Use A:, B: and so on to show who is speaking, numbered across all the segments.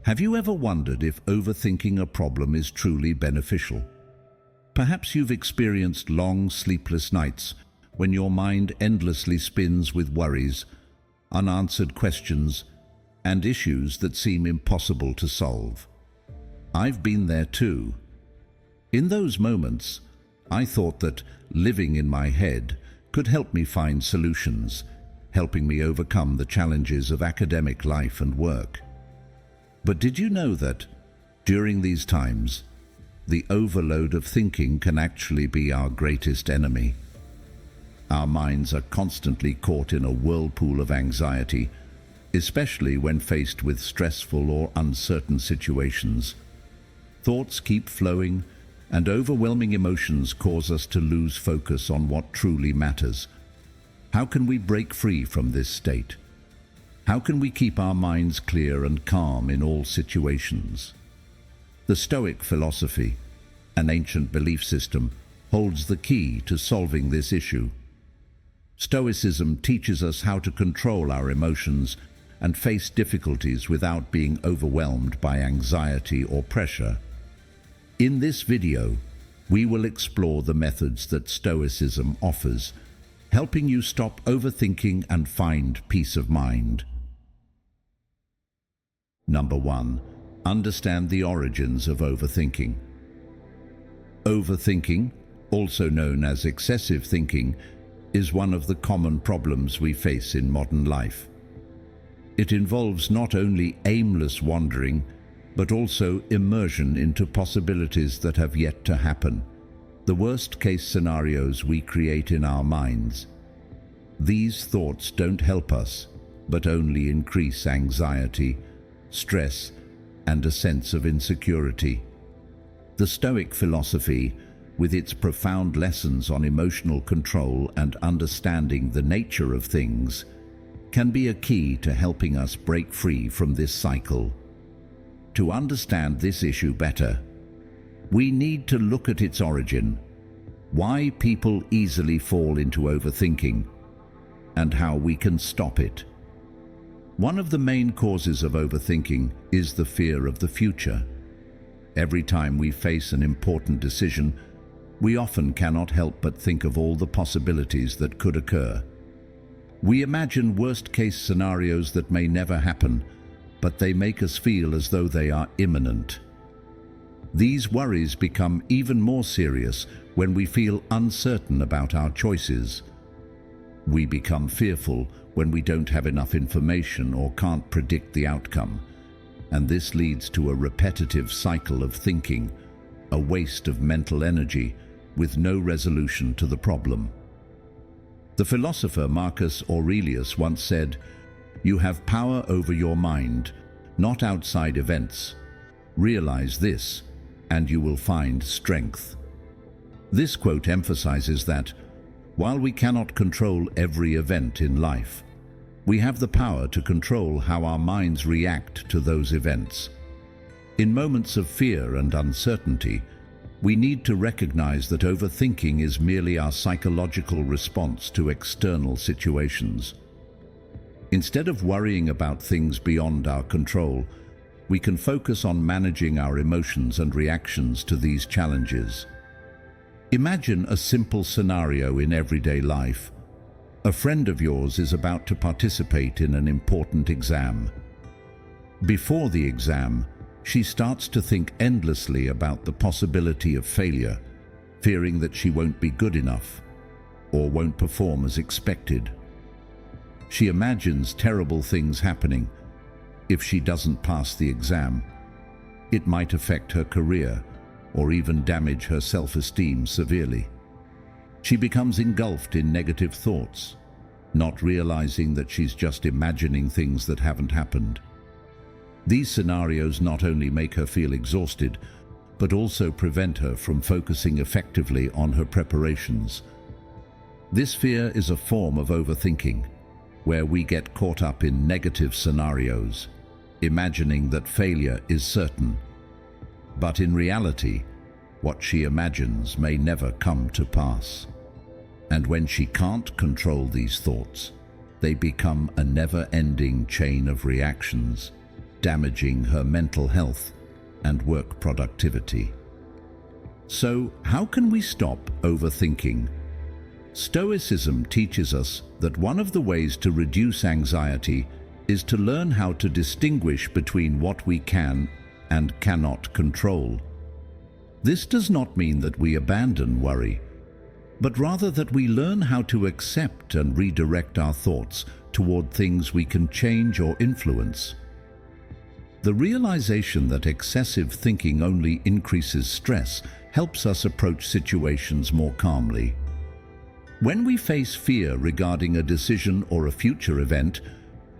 A: Have you ever wondered if overthinking a problem is truly beneficial? Perhaps you've experienced long, sleepless nights when your mind endlessly spins with worries, unanswered questions, and issues that seem impossible to solve. I've been there too. In those moments, I thought that living in my head could help me find solutions, helping me overcome the challenges of academic life and work. But did you know that, during these times, the overload of thinking can actually be our greatest enemy? Our minds are constantly caught in a whirlpool of anxiety, especially when faced with stressful or uncertain situations. Thoughts keep flowing, and overwhelming emotions cause us to lose focus on what truly matters. How can we break free from this state? How can we keep our minds clear and calm in all situations? The Stoic philosophy, an ancient belief system, holds the key to solving this issue. Stoicism teaches us how to control our emotions and face difficulties without being overwhelmed by anxiety or pressure. In this video, we will explore the methods that Stoicism offers, helping you stop overthinking and find peace of mind. Number 1. Understand the origins of overthinking. Overthinking, also known as excessive thinking, is one of the common problems we face in modern life. It involves not only aimless wandering, but also immersion into possibilities that have yet to happen, the worst-case scenarios we create in our minds. These thoughts don't help us, but only increase anxiety, stress, and a sense of insecurity. The Stoic philosophy, with its profound lessons on emotional control and understanding the nature of things, can be a key to helping us break free from this cycle. To understand this issue better, we need to look at its origin, why people easily fall into overthinking, and how we can stop it. One of the main causes of overthinking is the fear of the future. Every time we face an important decision, we often cannot help but think of all the possibilities that could occur. We imagine worst-case scenarios that may never happen, but they make us feel as though they are imminent. These worries become even more serious when we feel uncertain about our choices. We become fearful when we don't have enough information or can't predict the outcome, and this leads to a repetitive cycle of thinking, a waste of mental energy with no resolution to the problem. The philosopher Marcus Aurelius once said, "You have power over your mind, not outside events. Realize this, and you will find strength." This quote emphasizes that, while we cannot control every event in life, we have the power to control how our minds react to those events. In moments of fear and uncertainty, we need to recognize that overthinking is merely our psychological response to external situations. Instead of worrying about things beyond our control, we can focus on managing our emotions and reactions to these challenges. Imagine a simple scenario in everyday life. A friend of yours is about to participate in an important exam. Before the exam, she starts to think endlessly about the possibility of failure, fearing that she won't be good enough or won't perform as expected. She imagines terrible things happening. If she doesn't pass the exam, it might affect her career or even damage her self-esteem severely. She becomes engulfed in negative thoughts, not realizing that she's just imagining things that haven't happened. These scenarios not only make her feel exhausted, but also prevent her from focusing effectively on her preparations. This fear is a form of overthinking, where we get caught up in negative scenarios, imagining that failure is certain. But in reality, what she imagines may never come to pass. And when she can't control these thoughts, they become a never-ending chain of reactions, damaging her mental health and work productivity. So, how can we stop overthinking? Stoicism teaches us that one of the ways to reduce anxiety is to learn how to distinguish between what we can and cannot control. This does not mean that we abandon worry, but rather that we learn how to accept and redirect our thoughts toward things we can change or influence. The realization that excessive thinking only increases stress helps us approach situations more calmly. When we face fear regarding a decision or a future event,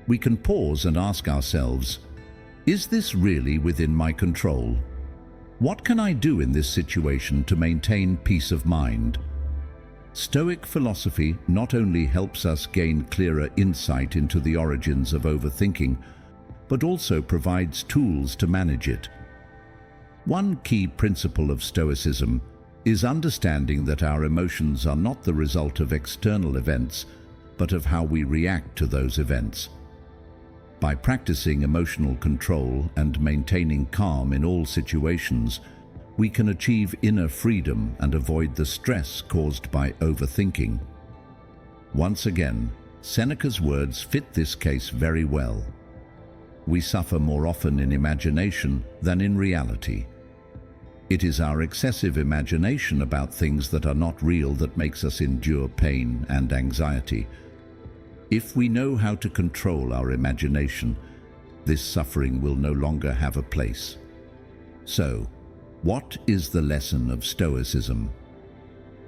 A: we can pause and ask ourselves, is this really within my control? What can I do in this situation to maintain peace of mind? Stoic philosophy not only helps us gain clearer insight into the origins of overthinking, but also provides tools to manage it. One key principle of Stoicism is understanding that our emotions are not the result of external events, but of how we react to those events. By practicing emotional control and maintaining calm in all situations, we can achieve inner freedom and avoid the stress caused by overthinking. Once again, Seneca's words fit this case very well. We suffer more often in imagination than in reality. It is our excessive imagination about things that are not real that makes us endure pain and anxiety. If we know how to control our imagination, this suffering will no longer have a place. So, what is the lesson of Stoicism?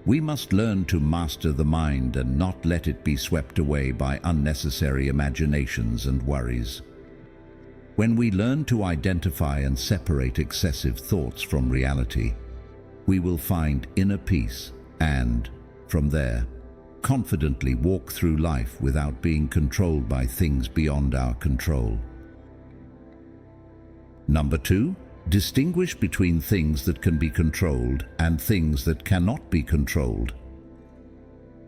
A: We must learn to master the mind and not let it be swept away by unnecessary imaginations and worries. When we learn to identify and separate excessive thoughts from reality, we will find inner peace and, from there, confidently walk through life without being controlled by things beyond our control. Number 2, distinguish between things that can be controlled and things that cannot be controlled.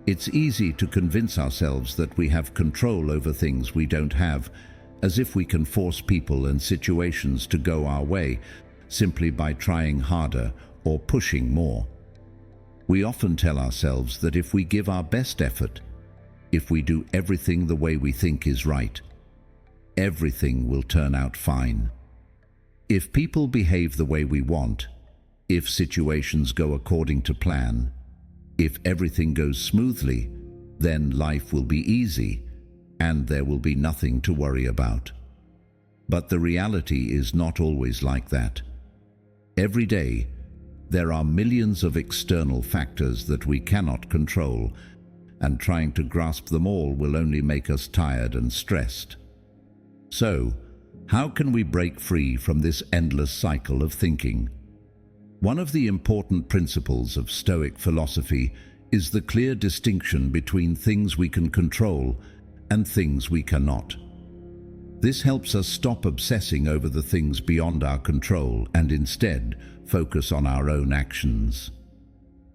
A: It's easy to convince ourselves that we have control over things we don't have, as if we can force people and situations to go our way simply by trying harder or pushing more. We often tell ourselves that if we give our best effort, if we do everything the way we think is right, everything will turn out fine. If people behave the way we want, if situations go according to plan, if everything goes smoothly, then life will be easy and there will be nothing to worry about. But the reality is not always like that. Every day, there are millions of external factors that we cannot control, and trying to grasp them all will only make us tired and stressed. So, how can we break free from this endless cycle of thinking? One of the important principles of Stoic philosophy is the clear distinction between things we can control and things we cannot. This helps us stop obsessing over the things beyond our control and instead focus on our own actions.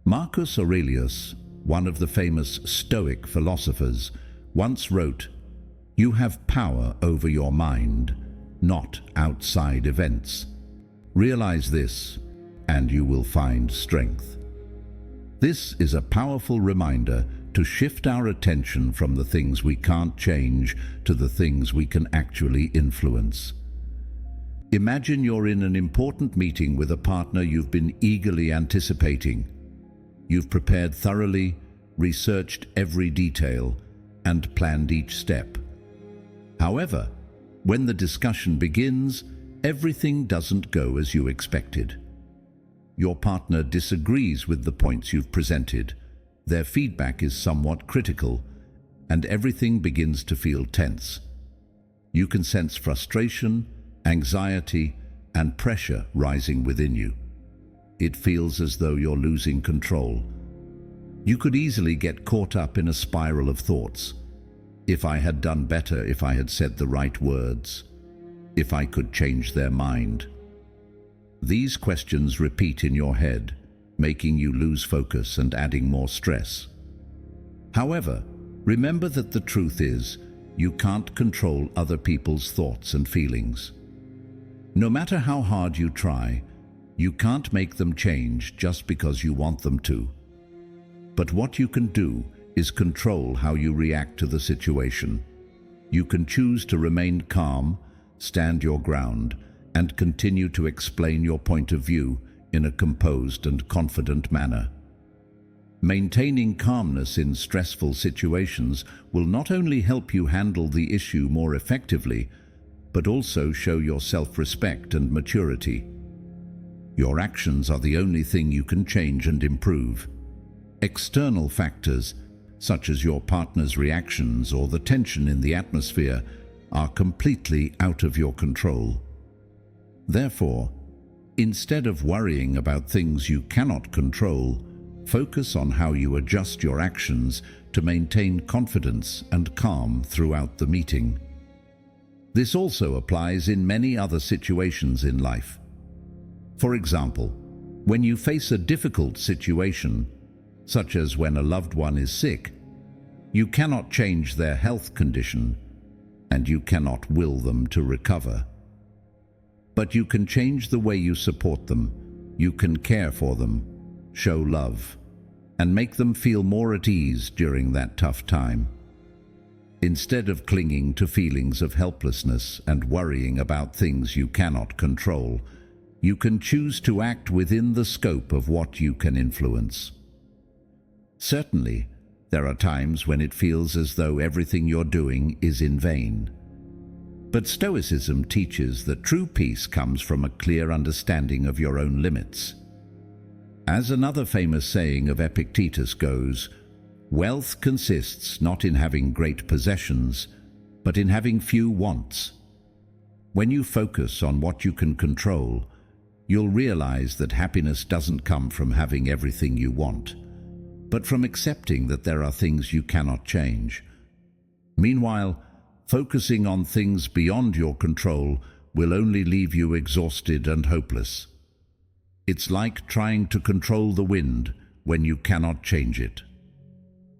A: Marcus Aurelius, one of the famous Stoic philosophers, once wrote, "You have power over your mind, not outside events. Realize this, and you will find strength." This is a powerful reminder to shift our attention from the things we can't change to the things we can actually influence. Imagine you're in an important meeting with a partner you've been eagerly anticipating. You've prepared thoroughly, researched every detail, and planned each step. However, when the discussion begins, everything doesn't go as you expected. Your partner disagrees with the points you've presented. Their feedback is somewhat critical, and everything begins to feel tense. You can sense frustration, anxiety, and pressure rising within you. It feels as though you're losing control. You could easily get caught up in a spiral of thoughts. If I had done better, if I had said the right words, if I could change their mind. These questions repeat in your head, making you lose focus and adding more stress. However, remember that the truth is, you can't control other people's thoughts and feelings. No matter how hard you try, you can't make them change just because you want them to. But what you can do is control how you react to the situation. You can choose to remain calm, stand your ground, and continue to explain your point of view in a composed and confident manner. Maintaining calmness in stressful situations will not only help you handle the issue more effectively, but also show your self-respect and maturity. Your actions are the only thing you can change and improve. External factors, such as your partner's reactions or the tension in the atmosphere, are completely out of your control. Therefore, instead of worrying about things you cannot control, focus on how you adjust your actions to maintain confidence and calm throughout the meeting. This also applies in many other situations in life. For example, when you face a difficult situation, such as when a loved one is sick, you cannot change their health condition, and you cannot will them to recover. But you can change the way you support them, you can care for them, show love, and make them feel more at ease during that tough time. Instead of clinging to feelings of helplessness and worrying about things you cannot control, you can choose to act within the scope of what you can influence. Certainly, there are times when it feels as though everything you're doing is in vain. But Stoicism teaches that true peace comes from a clear understanding of your own limits. As another famous saying of Epictetus goes, "Wealth consists not in having great possessions, but in having few wants." When you focus on what you can control, you'll realize that happiness doesn't come from having everything you want, but from accepting that there are things you cannot change. Meanwhile, focusing on things beyond your control will only leave you exhausted and hopeless. It's like trying to control the wind when you cannot change it.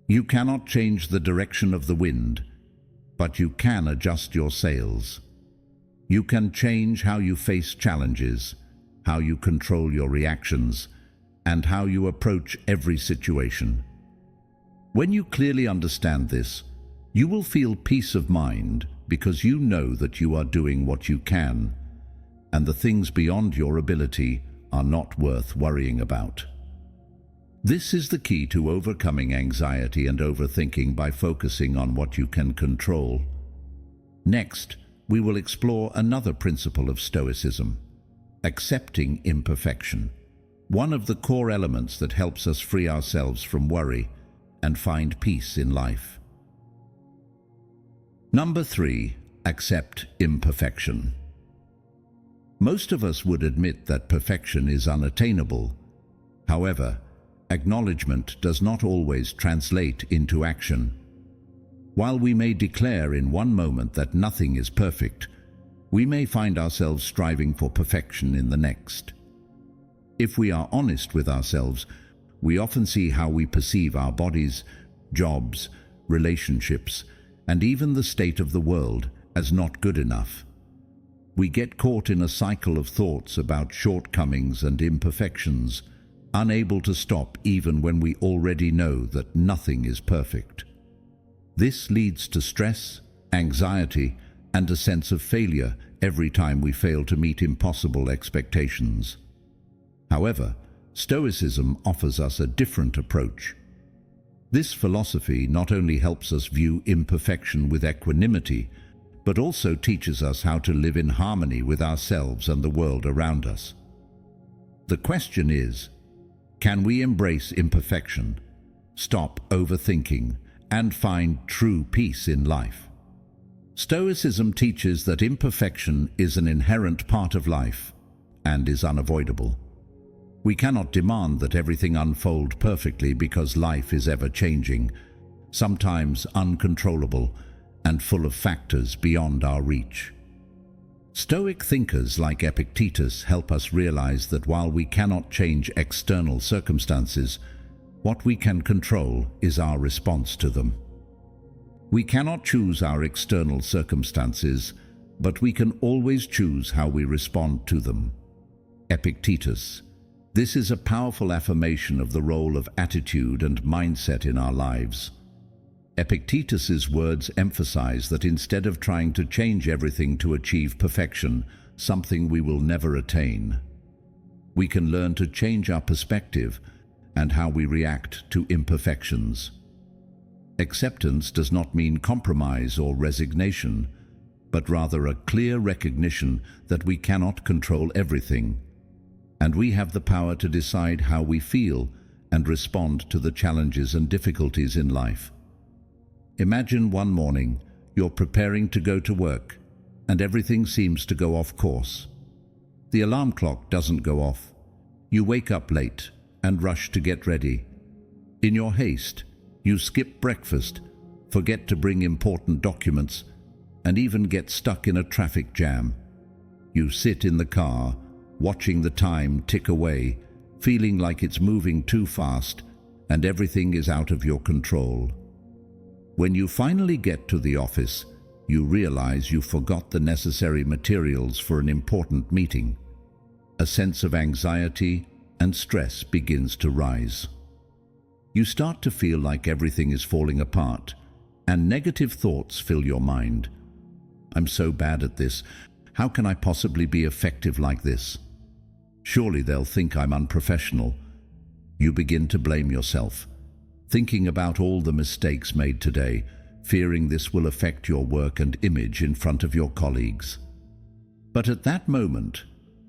A: You cannot change the direction of the wind, but you can adjust your sails. You can change how you face challenges, how you control your reactions, and how you approach every situation. When you clearly understand this, you will feel peace of mind because you know that you are doing what you can, and the things beyond your ability are not worth worrying about. This is the key to overcoming anxiety and overthinking by focusing on what you can control. Next, we will explore another principle of Stoicism: accepting imperfection, one of the core elements that helps us free ourselves from worry and find peace in life. Number 3, accept imperfection. Most of us would admit that perfection is unattainable. However, acknowledgement does not always translate into action. While we may declare in one moment that nothing is perfect, we may find ourselves striving for perfection in the next. If we are honest with ourselves, we often see how we perceive our bodies, jobs, relationships, and even the state of the world as not good enough. We get caught in a cycle of thoughts about shortcomings and imperfections, unable to stop even when we already know that nothing is perfect. This leads to stress, anxiety, and a sense of failure every time we fail to meet impossible expectations. However, Stoicism offers us a different approach. This philosophy not only helps us view imperfection with equanimity, but also teaches us how to live in harmony with ourselves and the world around us. The question is, can we embrace imperfection, stop overthinking, and find true peace in life? Stoicism teaches that imperfection is an inherent part of life and is unavoidable. We cannot demand that everything unfold perfectly because life is ever-changing, sometimes uncontrollable, and full of factors beyond our reach. Stoic thinkers like Epictetus help us realize that while we cannot change external circumstances, what we can control is our response to them. We cannot choose our external circumstances, but we can always choose how we respond to them. Epictetus. This is a powerful affirmation of the role of attitude and mindset in our lives. Epictetus's words emphasize that instead of trying to change everything to achieve perfection, something we will never attain, we can learn to change our perspective and how we react to imperfections. Acceptance does not mean compromise or resignation, but rather a clear recognition that we cannot control everything, and we have the power to decide how we feel and respond to the challenges and difficulties in life. Imagine one morning you're preparing to go to work and everything seems to go off course. The alarm clock doesn't go off. You wake up late and rush to get ready. In your haste, you skip breakfast, forget to bring important documents, and even get stuck in a traffic jam. You sit in the car, watching the time tick away, feeling like it's moving too fast and everything is out of your control. When you finally get to the office, you realize you forgot the necessary materials for an important meeting. A sense of anxiety and stress begins to rise. You start to feel like everything is falling apart, and negative thoughts fill your mind. I'm so bad at this. How can I possibly be effective like this? Surely they'll think I'm unprofessional. You begin to blame yourself, thinking about all the mistakes made today, fearing this will affect your work and image in front of your colleagues. But at that moment,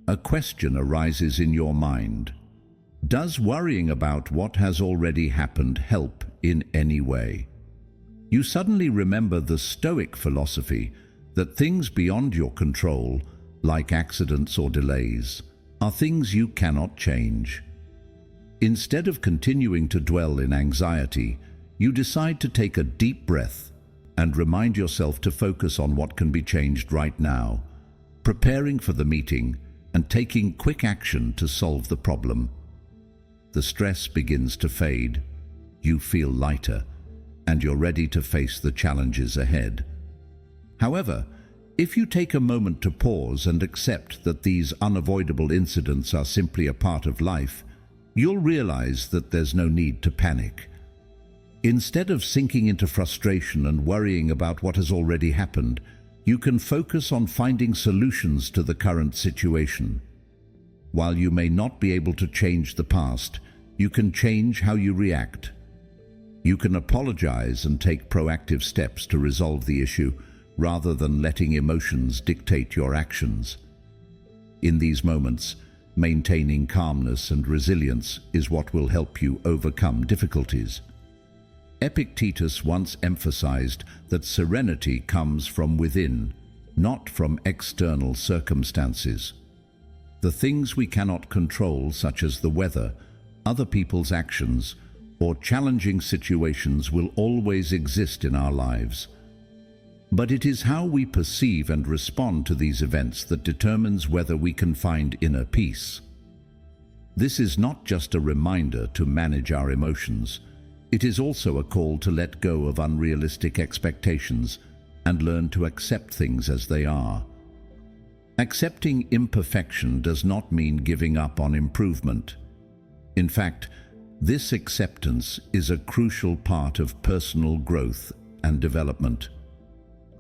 A: a question arises in your mind. Does worrying about what has already happened help in any way? You suddenly remember the Stoic philosophy that things beyond your control, like accidents or delays, are things you cannot change. Instead of continuing to dwell in anxiety, you decide to take a deep breath and remind yourself to focus on what can be changed right now, preparing for the meeting and taking quick action to solve the problem. The stress begins to fade, you feel lighter, and you're ready to face the challenges ahead. However, if you take a moment to pause and accept that these unavoidable incidents are simply a part of life, you'll realize that there's no need to panic. Instead of sinking into frustration and worrying about what has already happened, you can focus on finding solutions to the current situation. While you may not be able to change the past, you can change how you react. You can apologize and take proactive steps to resolve the issue, rather than letting emotions dictate your actions. In these moments, maintaining calmness and resilience is what will help you overcome difficulties. Epictetus once emphasized that serenity comes from within, not from external circumstances. The things we cannot control, such as the weather, other people's actions, or challenging situations, will always exist in our lives. But it is how we perceive and respond to these events that determines whether we can find inner peace. This is not just a reminder to manage our emotions. It is also a call to let go of unrealistic expectations and learn to accept things as they are. Accepting imperfection does not mean giving up on improvement. In fact, this acceptance is a crucial part of personal growth and development.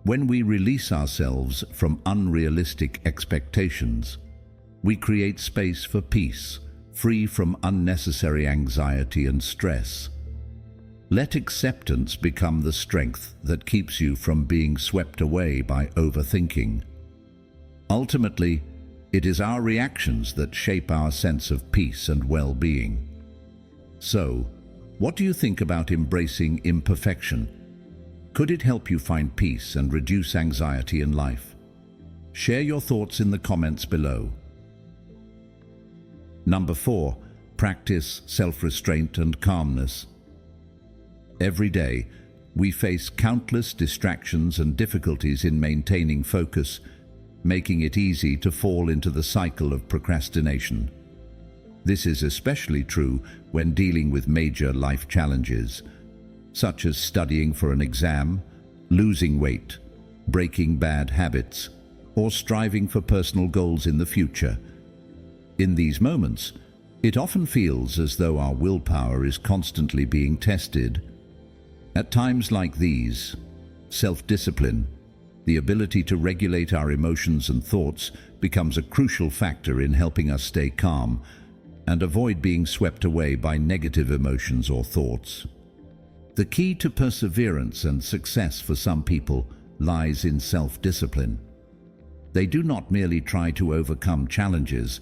A: When we release ourselves from unrealistic expectations, we create space for peace, free from unnecessary anxiety and stress. Let acceptance become the strength that keeps you from being swept away by overthinking. Ultimately, it is our reactions that shape our sense of peace and well-being. So, what do you think about embracing imperfection? Could it help you find peace and reduce anxiety in life? Share your thoughts in the comments below. Number 4, practice self-restraint and calmness. Every day, we face countless distractions and difficulties in maintaining focus, making it easy to fall into the cycle of procrastination. This is especially true when dealing with major life challenges, such as studying for an exam, losing weight, breaking bad habits, or striving for personal goals in the future. In these moments, it often feels as though our willpower is constantly being tested. At times like these, self-discipline, the ability to regulate our emotions and thoughts, becomes a crucial factor in helping us stay calm and avoid being swept away by negative emotions or thoughts. The key to perseverance and success for some people lies in self-discipline. They do not merely try to overcome challenges,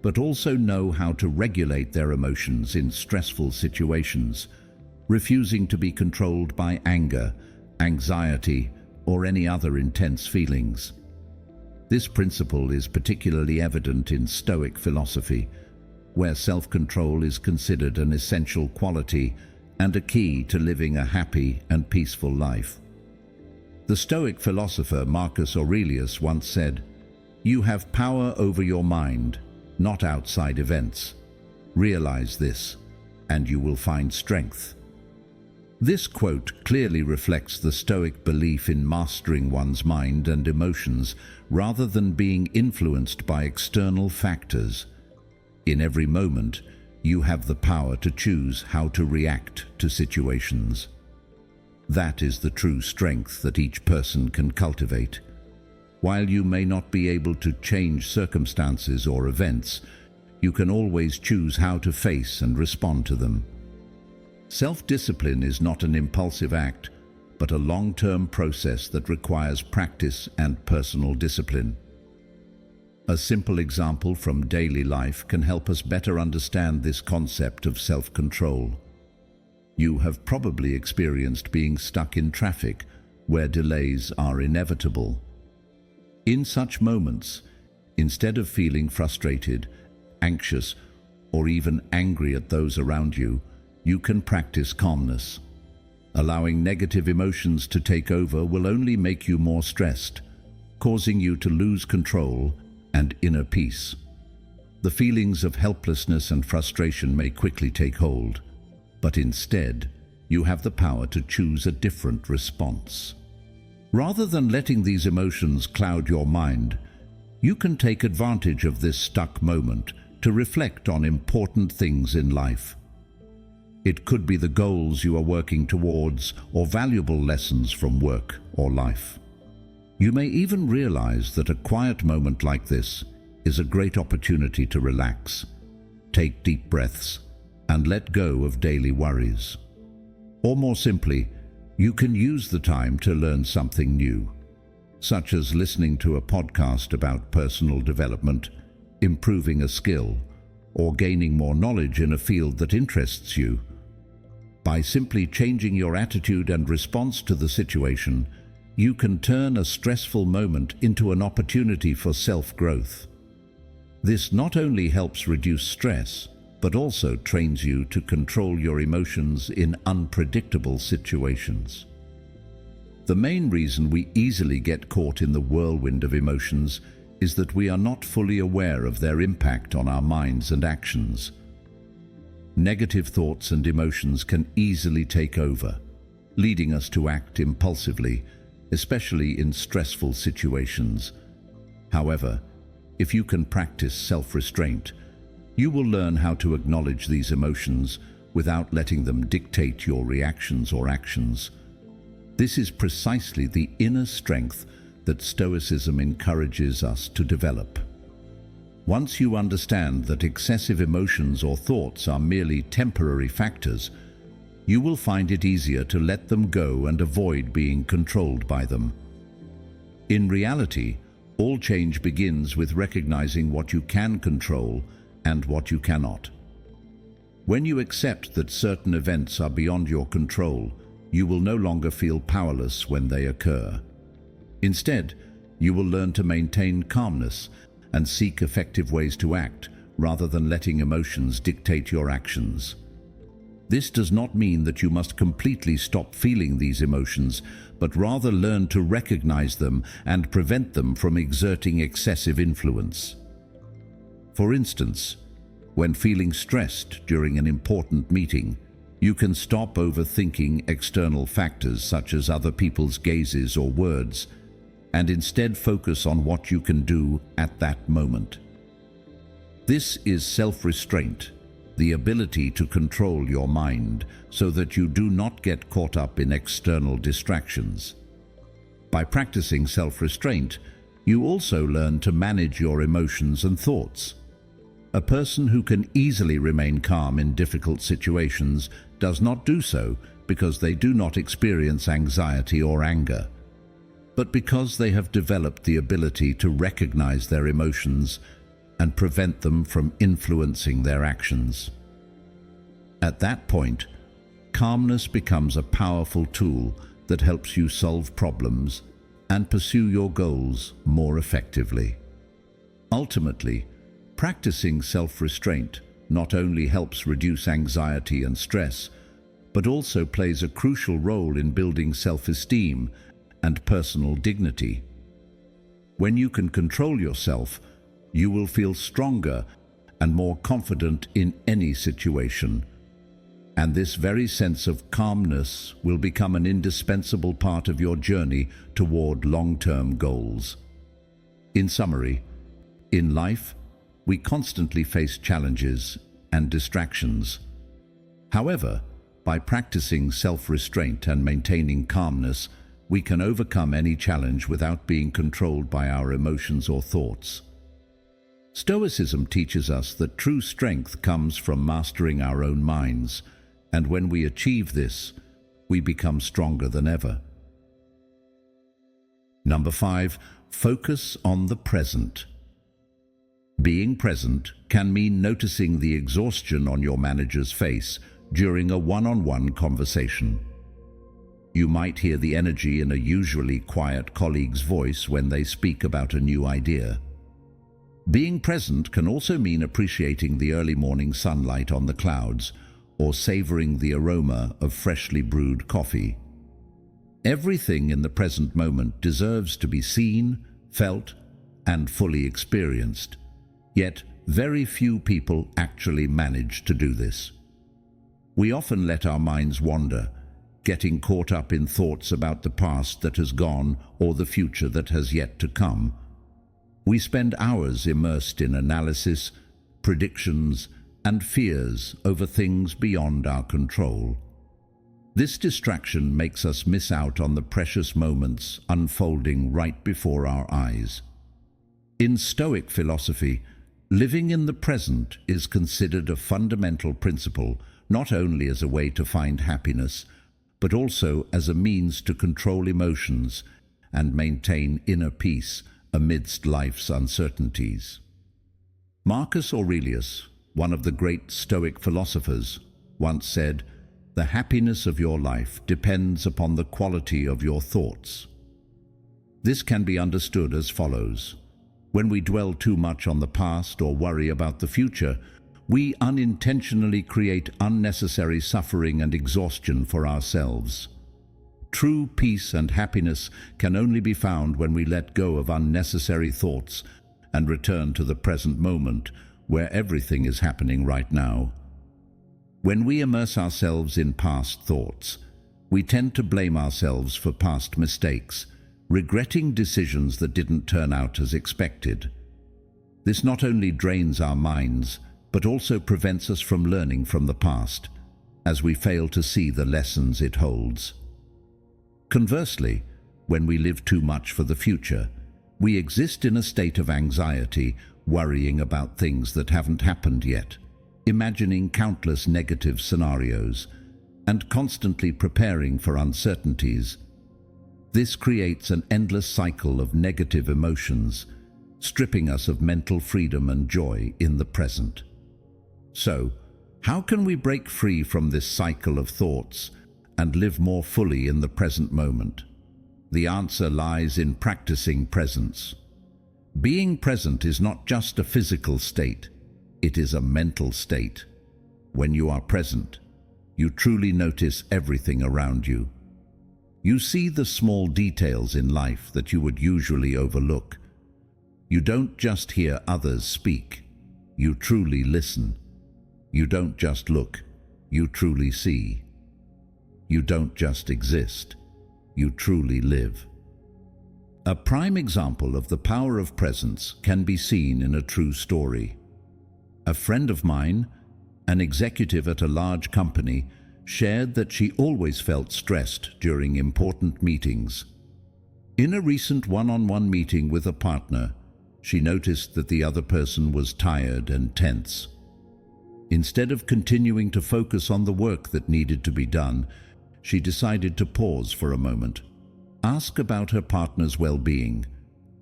A: but also know how to regulate their emotions in stressful situations, refusing to be controlled by anger, anxiety, or any other intense feelings. This principle is particularly evident in Stoic philosophy, where self-control is considered an essential quality and a key to living a happy and peaceful life. The Stoic philosopher Marcus Aurelius once said, "You have power over your mind, not outside events. Realize this, and you will find strength." This quote clearly reflects the Stoic belief in mastering one's mind and emotions rather than being influenced by external factors. In every moment, you have the power to choose how to react to situations. That is the true strength that each person can cultivate. While you may not be able to change circumstances or events, you can always choose how to face and respond to them. Self-discipline is not an impulsive act, but a long-term process that requires practice and personal discipline. A simple example from daily life can help us better understand this concept of self-control. You have probably experienced being stuck in traffic, where delays are inevitable. In such moments, instead of feeling frustrated, anxious, or even angry at those around you, you can practice calmness. Allowing negative emotions to take over will only make you more stressed, causing you to lose control and inner peace. The feelings of helplessness and frustration may quickly take hold, but instead, you have the power to choose a different response. Rather than letting these emotions cloud your mind, you can take advantage of this stuck moment to reflect on important things in life. It could be the goals you are working towards or valuable lessons from work or life. You may even realize that a quiet moment like this is a great opportunity to relax, take deep breaths, and let go of daily worries. Or more simply, you can use the time to learn something new, such as listening to a podcast about personal development, improving a skill, or gaining more knowledge in a field that interests you. By simply changing your attitude and response to the situation, you can turn a stressful moment into an opportunity for self-growth. This not only helps reduce stress, but also trains you to control your emotions in unpredictable situations. The main reason we easily get caught in the whirlwind of emotions is that we are not fully aware of their impact on our minds and actions. Negative thoughts and emotions can easily take over, leading us to act impulsively, especially in stressful situations. However, if you can practice self-restraint, you will learn how to acknowledge these emotions without letting them dictate your reactions or actions. This is precisely the inner strength that Stoicism encourages us to develop. Once you understand that excessive emotions or thoughts are merely temporary factors, you will find it easier to let them go and avoid being controlled by them. In reality, all change begins with recognizing what you can control and what you cannot. When you accept that certain events are beyond your control, you will no longer feel powerless when they occur. Instead, you will learn to maintain calmness and seek effective ways to act rather than letting emotions dictate your actions. This does not mean that you must completely stop feeling these emotions, but rather learn to recognize them and prevent them from exerting excessive influence. For instance, when feeling stressed during an important meeting, you can stop overthinking external factors such as other people's gazes or words. and instead focus on what you can do at that moment. This is self-restraint, the ability to control your mind so that you do not get caught up in external distractions. By practicing self-restraint, you also learn to manage your emotions and thoughts. A person who can easily remain calm in difficult situations does not do so because they do not experience anxiety or anger, but because they have developed the ability to recognize their emotions and prevent them from influencing their actions. At that point, calmness becomes a powerful tool that helps you solve problems and pursue your goals more effectively. Ultimately, practicing self-restraint not only helps reduce anxiety and stress, but also plays a crucial role in building self-esteem and personal dignity. When you can control yourself, you will feel stronger and more confident in any situation. And this very sense of calmness will become an indispensable part of your journey toward long-term goals. In summary, in life, we constantly face challenges and distractions. However, by practicing self-restraint and maintaining calmness, we can overcome any challenge without being controlled by our emotions or thoughts. Stoicism teaches us that true strength comes from mastering our own minds, and when we achieve this, we become stronger than ever. Number 5, focus on the present. Being present can mean noticing the exhaustion on your manager's face during a one-on-one conversation. You might hear the energy in a usually quiet colleague's voice when they speak about a new idea. Being present can also mean appreciating the early morning sunlight on the clouds or savoring the aroma of freshly brewed coffee. Everything in the present moment deserves to be seen, felt, and fully experienced. Yet, very few people actually manage to do this. We often let our minds wander, getting caught up in thoughts about the past that has gone or the future that has yet to come. We spend hours immersed in analysis, predictions, and fears over things beyond our control. This distraction makes us miss out on the precious moments unfolding right before our eyes. In Stoic philosophy, living in the present is considered a fundamental principle, not only as a way to find happiness, but also as a means to control emotions and maintain inner peace amidst life's uncertainties. Marcus Aurelius, one of the great Stoic philosophers, once said, "The happiness of your life depends upon the quality of your thoughts." This can be understood as follows. When we dwell too much on the past or worry about the future, we unintentionally create unnecessary suffering and exhaustion for ourselves. True peace and happiness can only be found when we let go of unnecessary thoughts and return to the present moment, where everything is happening right now. When we immerse ourselves in past thoughts, we tend to blame ourselves for past mistakes, regretting decisions that didn't turn out as expected. This not only drains our minds, but also prevents us from learning from the past, as we fail to see the lessons it holds. Conversely, when we live too much for the future, we exist in a state of anxiety, worrying about things that haven't happened yet, imagining countless negative scenarios, and constantly preparing for uncertainties. This creates an endless cycle of negative emotions, stripping us of mental freedom and joy in the present. So, how can we break free from this cycle of thoughts and live more fully in the present moment? The answer lies in practicing presence. Being present is not just a physical state, it is a mental state. When you are present, you truly notice everything around you. You see the small details in life that you would usually overlook. You don't just hear others speak, you truly listen. You don't just look, you truly see. You don't just exist, you truly live. A prime example of the power of presence can be seen in a true story. A friend of mine, an executive at a large company, shared that she always felt stressed during important meetings. In a recent one-on-one meeting with a partner, she noticed that the other person was tired and tense. Instead of continuing to focus on the work that needed to be done, she decided to pause for a moment, ask about her partner's well-being,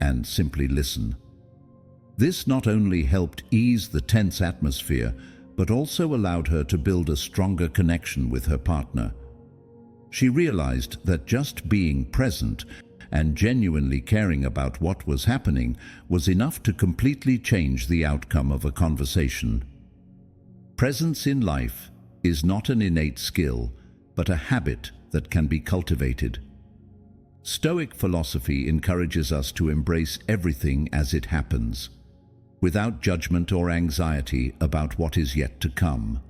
A: and simply listen. This not only helped ease the tense atmosphere, but also allowed her to build a stronger connection with her partner. She realized that just being present and genuinely caring about what was happening was enough to completely change the outcome of a conversation. Presence in life is not an innate skill, but a habit that can be cultivated. Stoic philosophy encourages us to embrace everything as it happens, without judgment or anxiety about what is yet to come.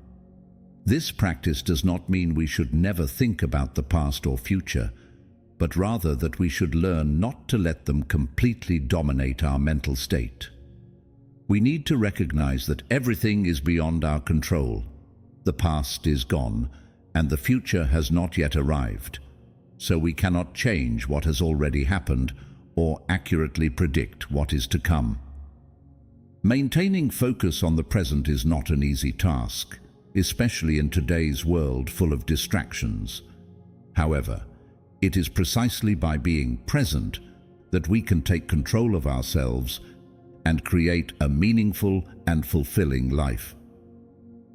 A: This practice does not mean we should never think about the past or future, but rather that we should learn not to let them completely dominate our mental state. We need to recognize that everything is beyond our control. The past is gone, and the future has not yet arrived, so we cannot change what has already happened or accurately predict what is to come. Maintaining focus on the present is not an easy task, especially in today's world full of distractions. However, it is precisely by being present that we can take control of ourselves and create a meaningful and fulfilling life.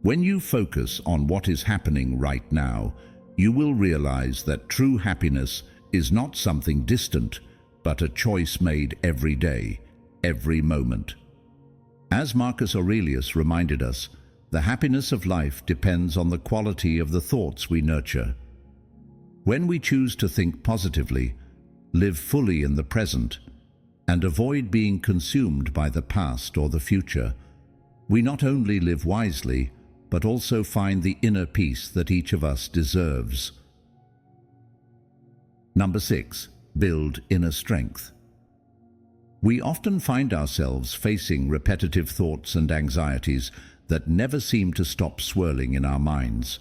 A: When you focus on what is happening right now, you will realize that true happiness is not something distant, but a choice made every day, every moment. As Marcus Aurelius reminded us, the happiness of life depends on the quality of the thoughts we nurture. When we choose to think positively, live fully in the present, and avoid being consumed by the past or the future, we not only live wisely, but also find the inner peace that each of us deserves. Number 6. Build inner strength. We often find ourselves facing repetitive thoughts and anxieties that never seem to stop swirling in our minds.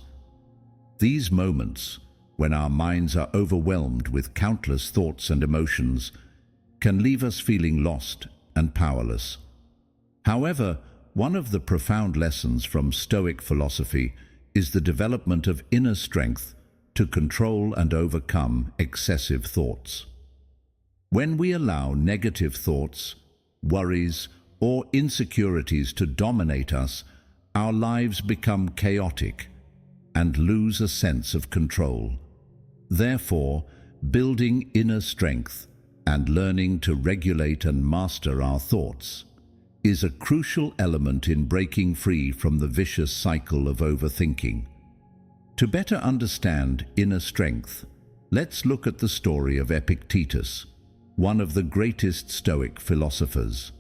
A: These moments, when our minds are overwhelmed with countless thoughts and emotions, can leave us feeling lost and powerless. However, one of the profound lessons from Stoic philosophy is the development of inner strength to control and overcome excessive thoughts. When we allow negative thoughts, worries, or insecurities to dominate us, our lives become chaotic and lose a sense of control. Therefore, building inner strength and learning to regulate and master our thoughts is a crucial element in breaking free from the vicious cycle of overthinking. To better understand inner strength, let's look at the story of Epictetus, one of the greatest Stoic philosophers.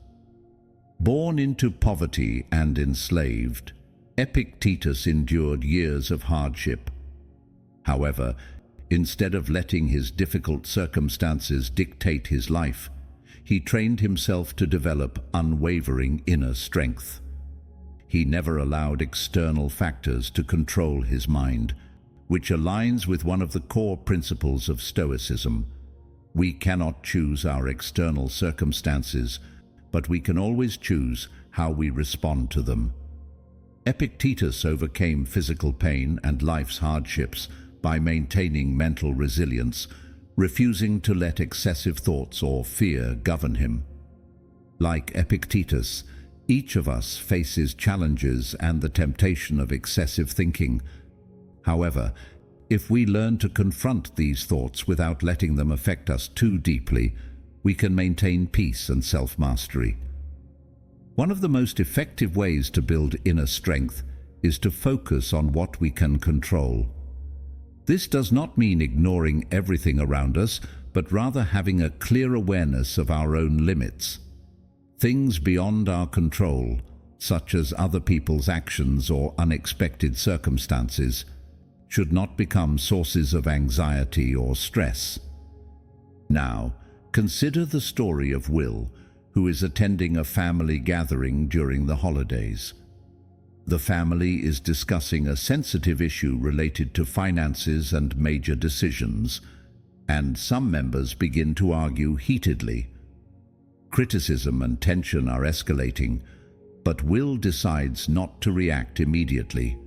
A: Born into poverty and enslaved, Epictetus endured years of hardship. However, instead of letting his difficult circumstances dictate his life, he trained himself to develop unwavering inner strength. He never allowed external factors to control his mind, which aligns with one of the core principles of Stoicism. We cannot choose our external circumstances, but we can always choose how we respond to them. Epictetus overcame physical pain and life's hardships by maintaining mental resilience, refusing to let excessive thoughts or fear govern him. Like Epictetus, each of us faces challenges and the temptation of excessive thinking. However, if we learn to confront these thoughts without letting them affect us too deeply, we can maintain peace and self-mastery. One of the most effective ways to build inner strength is to focus on what we can control. This does not mean ignoring everything around us, but rather having a clear awareness of our own limits. Things beyond our control, such as other people's actions or unexpected circumstances, should not become sources of anxiety or stress. Now, Consider the story of Will, who is attending a family gathering during the holidays. The family is discussing a sensitive issue related to finances and major decisions, and some members begin to argue heatedly. Criticism and tension are escalating, but Will decides not to react immediately.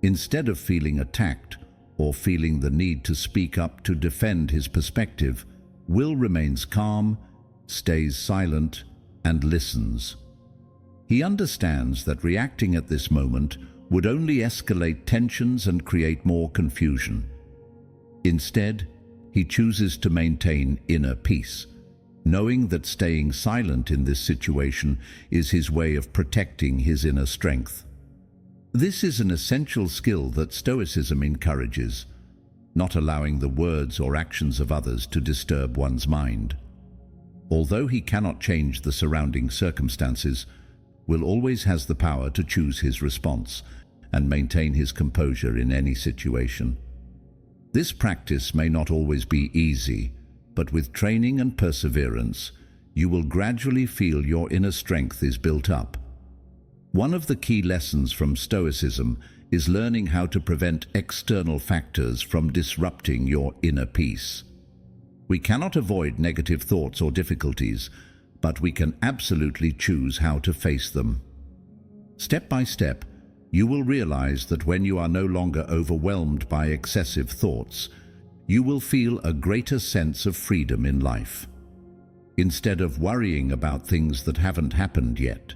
A: Instead of feeling attacked or feeling the need to speak up to defend his perspective, Will remains calm, stays silent, and listens. He understands that reacting at this moment would only escalate tensions and create more confusion. Instead, he chooses to maintain inner peace, knowing that staying silent in this situation is his way of protecting his inner strength. This is an essential skill that Stoicism encourages, not allowing the words or actions of others to disturb one's mind. Although he cannot change the surrounding circumstances, Will always has the power to choose his response and maintain his composure in any situation. This practice may not always be easy, but with training and perseverance, you will gradually feel your inner strength is built up. One of the key lessons from Stoicism is learning how to prevent external factors from disrupting your inner peace. We cannot avoid negative thoughts or difficulties, but we can absolutely choose how to face them. Step by step, you will realize that when you are no longer overwhelmed by excessive thoughts, you will feel a greater sense of freedom in life. Instead of worrying about things that haven't happened yet,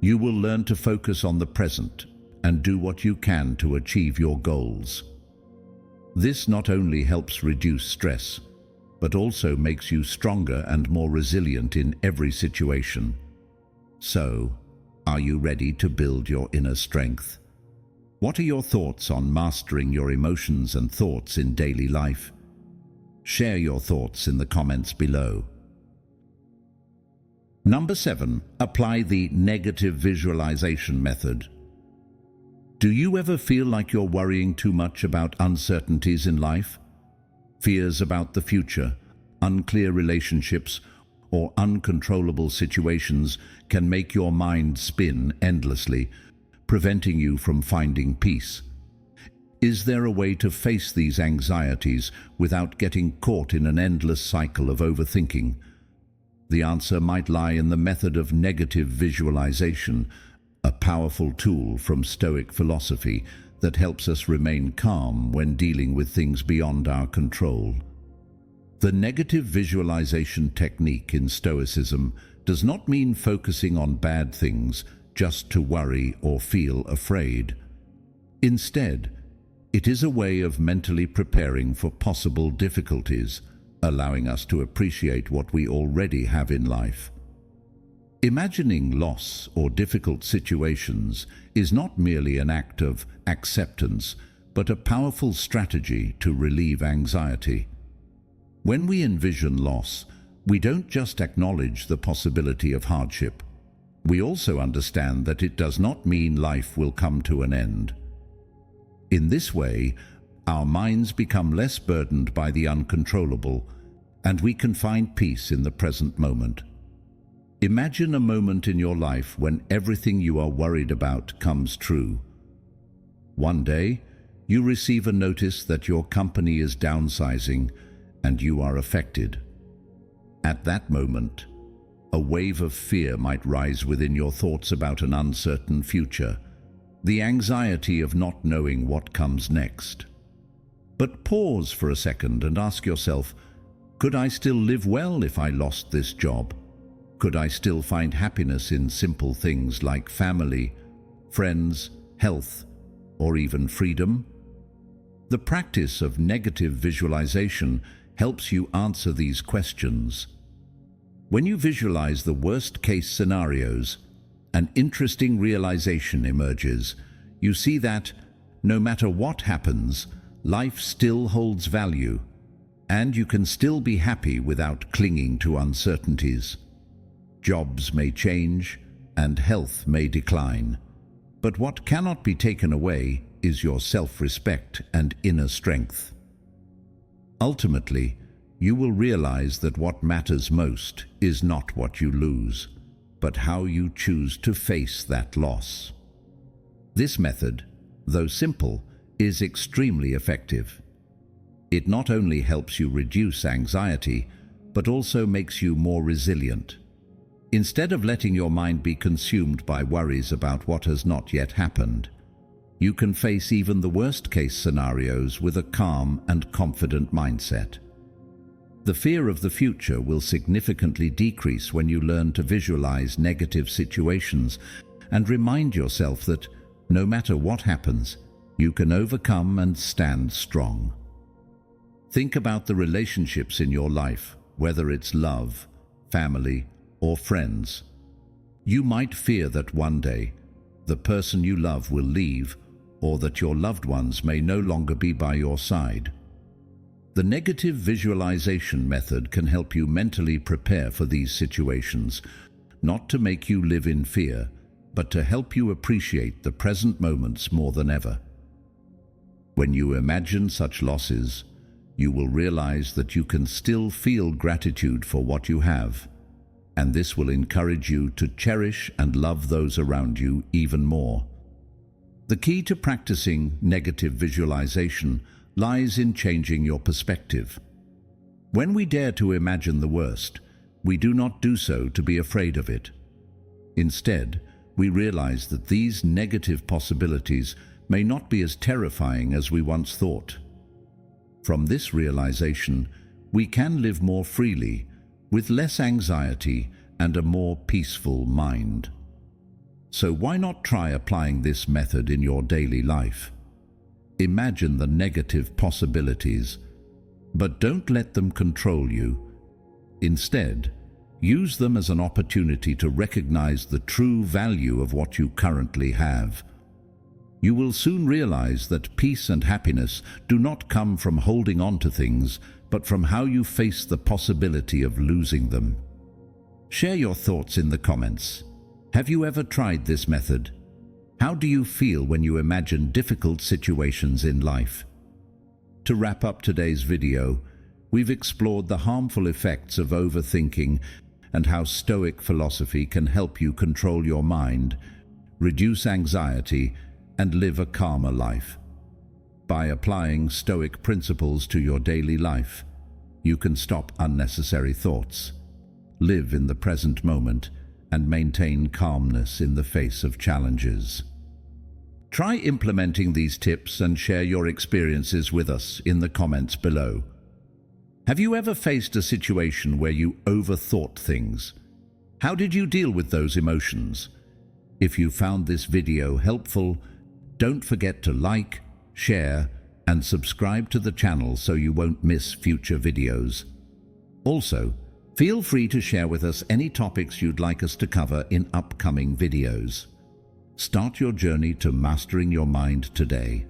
A: you will learn to focus on the present and do what you can to achieve your goals. This not only helps reduce stress, but also makes you stronger and more resilient in every situation. So, are you ready to build your inner strength? What are your thoughts on mastering your emotions and thoughts in daily life? Share your thoughts in the comments below. Number 7, apply the negative visualization method. Do you ever feel like you're worrying too much about uncertainties in life? Fears about the future, unclear relationships, or uncontrollable situations can make your mind spin endlessly, preventing you from finding peace. Is there a way to face these anxieties without getting caught in an endless cycle of overthinking? The answer might lie in the method of negative visualization, a powerful tool from Stoic philosophy that helps us remain calm when dealing with things beyond our control. The negative visualization technique in Stoicism does not mean focusing on bad things just to worry or feel afraid. Instead, it is a way of mentally preparing for possible difficulties, allowing us to appreciate what we already have in life. Imagining loss or difficult situations is not merely an act of acceptance, but a powerful strategy to relieve anxiety. When we envision loss, we don't just acknowledge the possibility of hardship. We also understand that it does not mean life will come to an end. In this way, our minds become less burdened by the uncontrollable, and we can find peace in the present moment. Imagine a moment in your life when everything you are worried about comes true. One day, you receive a notice that your company is downsizing and you are affected. At that moment, a wave of fear might rise within your thoughts about an uncertain future, the anxiety of not knowing what comes next. But pause for a second and ask yourself, could I still live well if I lost this job? Could I still find happiness in simple things like family, friends, health, or even freedom? The practice of negative visualization helps you answer these questions. When you visualize the worst-case scenarios, an interesting realization emerges. You see that, no matter what happens, life still holds value, and you can still be happy without clinging to uncertainties. Jobs may change, and health may decline, but what cannot be taken away is your self-respect and inner strength. Ultimately, you will realize that what matters most is not what you lose, but how you choose to face that loss. This method, though simple, is extremely effective. It not only helps you reduce anxiety, but also makes you more resilient. Instead of letting your mind be consumed by worries about what has not yet happened, you can face even the worst-case scenarios with a calm and confident mindset. The fear of the future will significantly decrease when you learn to visualize negative situations and remind yourself that, no matter what happens, you can overcome and stand strong. Think about the relationships in your life, whether it's love, family, or friends. You might fear that one day the person you love will leave, or that your loved ones may no longer be by your side. The negative visualization method can help you mentally prepare for these situations, not to make you live in fear, but to help you appreciate the present moments more than ever. When you imagine such losses, you will realize that you can still feel gratitude for what you have, and this will encourage you to cherish and love those around you even more. The key to practicing negative visualization lies in changing your perspective. When we dare to imagine the worst, we do not do so to be afraid of it. Instead, we realize that these negative possibilities may not be as terrifying as we once thought. From this realization, we can live more freely, with less anxiety and a more peaceful mind. So why not try applying this method in your daily life? Imagine the negative possibilities, but don't let them control you. Instead, use them as an opportunity to recognize the true value of what you currently have. You will soon realize that peace and happiness do not come from holding on to things, but from how you face the possibility of losing them. Share your thoughts in the comments. Have you ever tried this method? How do you feel when you imagine difficult situations in life? To wrap up today's video, we've explored the harmful effects of overthinking and how Stoic philosophy can help you control your mind, reduce anxiety, and live a calmer life. By applying Stoic principles to your daily life, you can stop unnecessary thoughts, live in the present moment, and maintain calmness in the face of challenges. Try implementing these tips and share your experiences with us in the comments below. Have you ever faced a situation where you overthought things? How did you deal with those emotions? If you found this video helpful, don't forget to like, share, and subscribe to the channel so you won't miss future videos. Also, feel free to share with us any topics you'd like us to cover in upcoming videos. Start your journey to mastering your mind today.